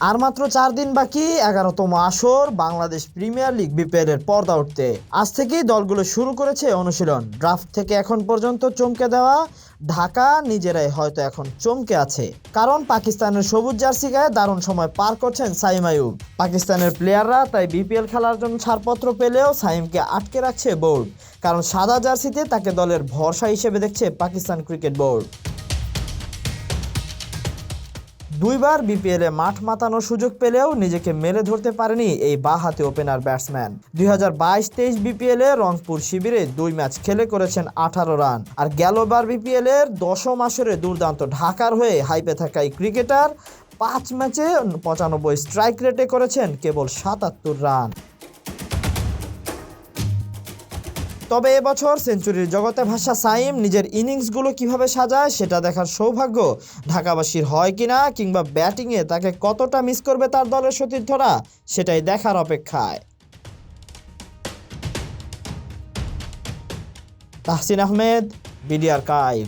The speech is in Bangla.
আর মাত্র 4 দিন বাকি 11তম আসর বাংলাদেশ প্রিমিয়ার লিগ বিপিএল এর পর্দা উঠতে। আজ থেকেই দলগুলো শুরু করেছে অনুশীলন। ড্রাফট থেকে এখন পর্যন্ত চমকে দেওয়া ঢাকা নিজেরাই হয়তো এখন চমকে আছে, কারণ পাকিস্তানের সবুজ জার্সি গায়ে দারুণ সময় পার করছেন সাইম আইয়ুব। পাকিস্তানের প্লেয়াররা তাই বিপিএল খেলার জন্য ছাড়পত্র পেলেও সাইমকে আটকে রাখছে বোর্ড, কারণ সাদা জার্সিতে তাকে দলের ভরসা হিসেবে দেখছে পাকিস্তান ক্রিকেট বোর্ড। দুইবার বিপিএলে মাঠ মাতানোর সুযোগ পেলেও নিজেকে মেলে ধরতে পারেনি এই বাঁহাতি ওপেনার ব্যাটসম্যান। 2022-23 বিপিএলে রংপুর শিবিরে 2 ম্যাচ খেলে করেছেন 18 রান। আর গেলবার বিপিএলের 10ম আসরে দুর্দান্ত ঢাকার হয়ে হাইপে থাকা এই ক্রিকেটার 5 ম্যাচে 95 স্ট্রাইক রেটে করেছেন কেবল 77 রান। তবে এবছর সেঞ্চুরির জগতে ভাসা সাইম নিজের ইনিংসগুলো কিভাবে সাজায় সেটা দেখার সৌভাগ্য ঢাকাবাসীর হয় কিনা, কিংবা ব্যাটিংয়ে তাকে কতটা মিস করবে তার দলের সতীর্থরা, সেটাই দেখার অপেক্ষায়। Tahsin Ahmed, BD archive.